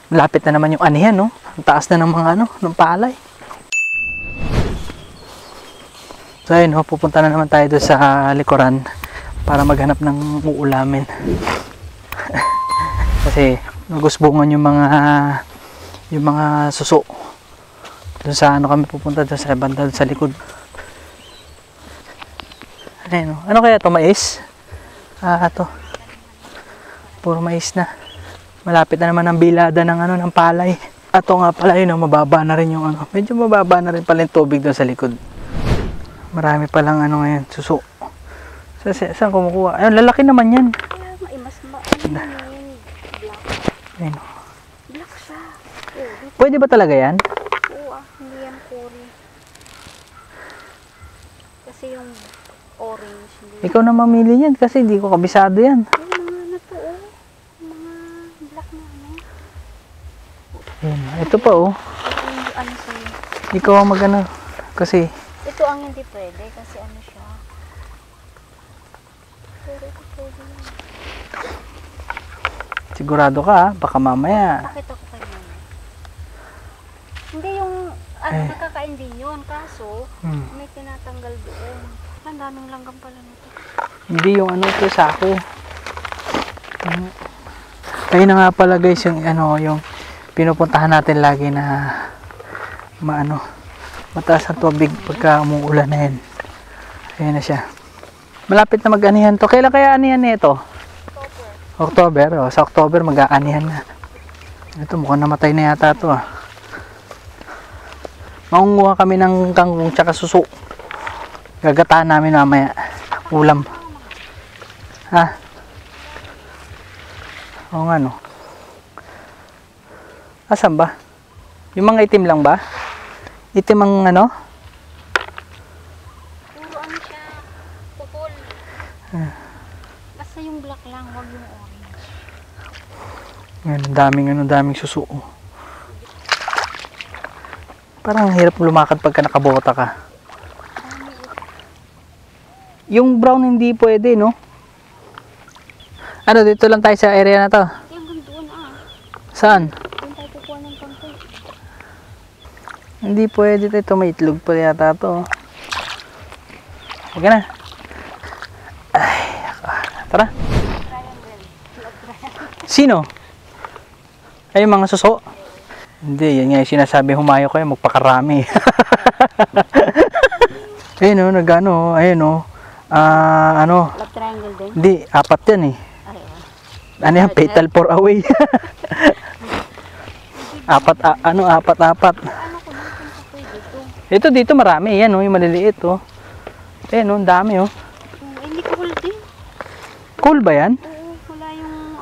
Lapit na naman yung anihan, no? Ang taas na ng mga ng palay. So ayun, no, pupunta na naman tayo doon sa likuran para maghanap ng uulamin. Kasi nagusbungan yung mga suso. Doon sa kami pupunta, doon sa banda, doon sa likod. Ayun, no? Ano kaya to, mais? Ito. Puro mais na. Malapit na naman ang bilada ng ng palay. Ato nga pala yun, mababa na rin yung medyo mababa na rin pala yung tubig doon sa likod. Marami palang ngayon, suso. Saan kumukuha? Ayun, lalaki naman yan. Black. Ayun. Black siya. Pwede ba talaga yan? Oo, hindi yan kuri. Kasi yung orange. Ikaw na mamili yan kasi hindi ko kabisado yan. Yung mga mga black na Ayun, ito pa Yung sa'yo. Ikaw ang kasi Ito ang hindi pwede kasi siya. Pero ito pwede yan. sigurado ka baka mamaya. Pakita ko kayo naman. Hindi yung nakakain din yun. Kaso, may tinatanggal doon. Ang daming langgam pala nito. Hindi yung ito sa ako. Ayun na nga pala guys yung yung pinupuntahan natin lagi na mataas ang tubig pagka umuulan na yan. Ayan na siya. Malapit na mag-anihan to. Kailan kaya anihan nito? October. O, sa October mag-aanihan na. Ito mukhang namatay na yata to Mangunguha kami ng kangkong tsaka suso. Gagataan namin mamaya. Ulam. Ha? Oo nga no. Asan ba? Yung mga itim lang ba? Itim ang Puro siya. Pupol. Basta yung black lang, wag yung orange. Ngayon, daming suso. Parang hirap lumakad pagka nakabota ka. Yung brown hindi pwede, no? Dito lang tayo sa area na to. Hanggang doon Saan? Doon tayo kukuha ng kangkong. Hindi pwede ito, may itlog pa yata to. Huwag na. Ay, tara. Sino? Ay, yung mga suso? Hindi, yan nga yung sinasabi, humayo kayo, magpakarami. Ayun ayun Love triangle din? Hindi, 4 yan eh. Ano yan, petal for away. 4. Ito dito marami, yan yung maliliit Ayun ang dami Hindi cool din. Cool ba yan? Oo, wala yung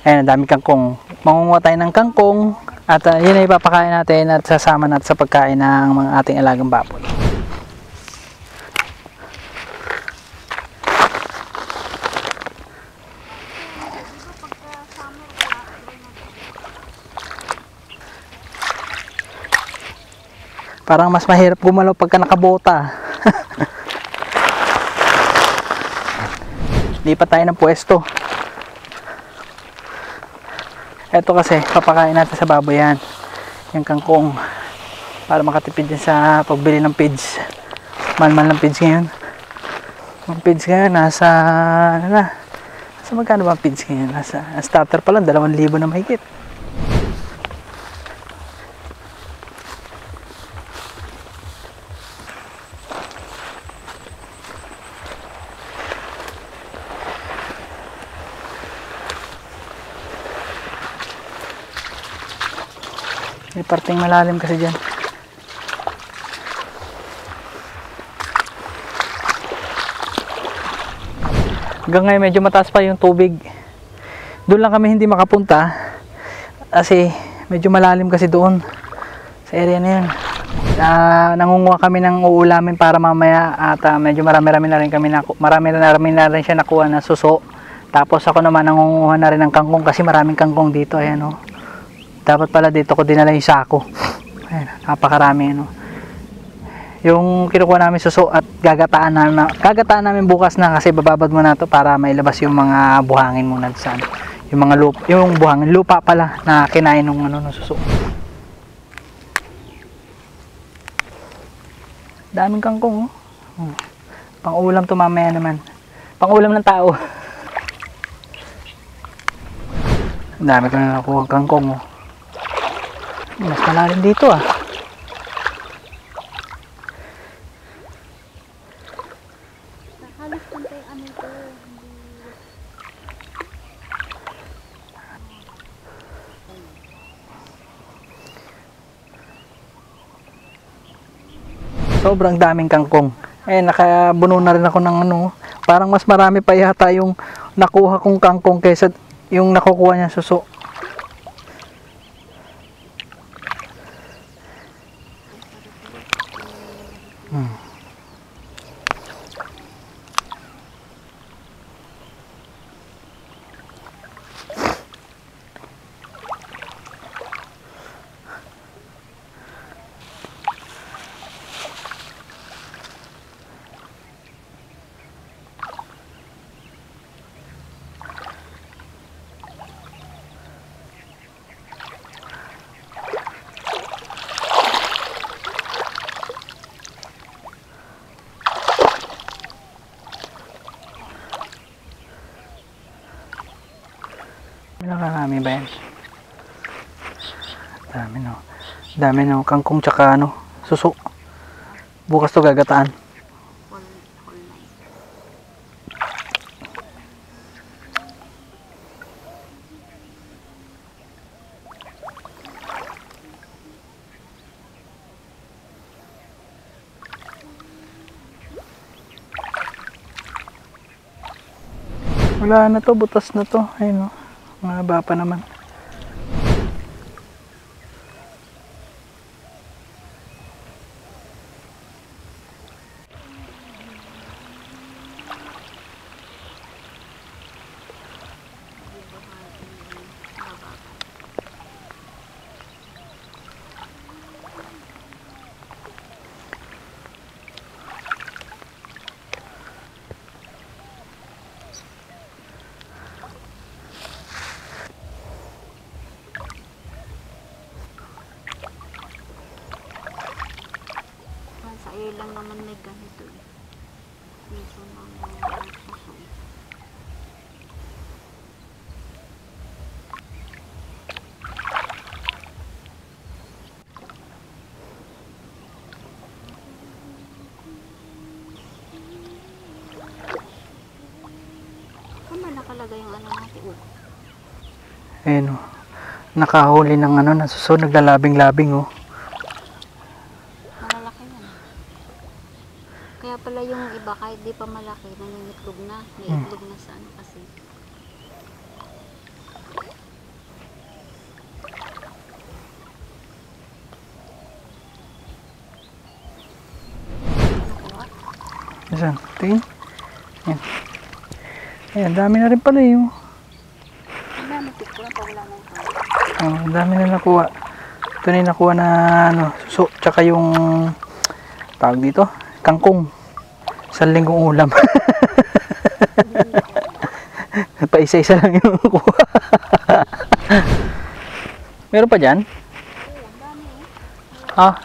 Ayan, ang dami kangkong. Mangunguha tayo ng kangkong at yun ay ipapakain natin at sasama natin sa pagkain ng mga ating alagang baboy. Parang mas mahirap gumalaw pagka nakabota. Lipat tayo ng pwesto. Ito kasi, papakain natin sa baboy yan. Yung kangkong. Para makatipid din sa pagbili ng feeds. Mahal-mahal ng feeds ngayon. Ang feeds ngayon, nasa magkano ba ang feeds ngayon? Starter pa lang, 2,000 na mahigit. May parting malalim kasi dyan. Hanggang ngayon medyo mataas pa yung tubig. Doon lang kami hindi makapunta kasi medyo malalim kasi doon sa area na yun. Nangunguha kami ng uulamin para mamaya at medyo marami na rin siya nakuha na suso. Tapos ako naman nangunguha na rin ng kangkong kasi maraming kangkong dito. Ayan Dapat pala dito ko dinala yung sako. Ayan, napakarami yung kinukuha namin suso at gagataan namin bukas na kasi bababad muna to para mailabas yung mga buhangin muna sa ano. Yung mga yung buhangin lupa pala na kinain ng ano ng suso. Daming kangkong oh. Pang-ulam to mamaya naman. Pang-ulam ng tao. Dami ko na nakuha kangkong oh. Mas malalim dito ah. Halos pantay ano ito. Sobrang daming kangkong. Nakabuno na rin ako ng ano. Parang mas marami pa yata yung nakuha kong kangkong kaysa yung nakukuha niya suso. Nakarami ba yan? Dami no. Kangkong tsaka ano, suso. Bukas to gagataan. Wala na to, butas na to. Ayun no. Mahaba pa naman. Sa iyo lang naman may ganito eh. Piso ng suso. Saan ba nakalagay yung ano natin? Ayun o. Nakahuli ng ano, nasuso, naglalabing-labing o. Malalaki yan. Kaya pala yung iba kahit di pa malaki, nangingitlog na. May itlog na sa ano kasi. Saan? Tingin? Ayan. Ayan, dami na rin pala yung. Ang dami picture pa wala nang tao. Ang dami na nakuha. Ito na yung nakuha na ano, suso, tsaka yung tawag dito, kangkong. Isang linggong ulam. Pa isa-isa lang yung nakuha. Meron pa dyan? Oo, ang dami eh. Ah,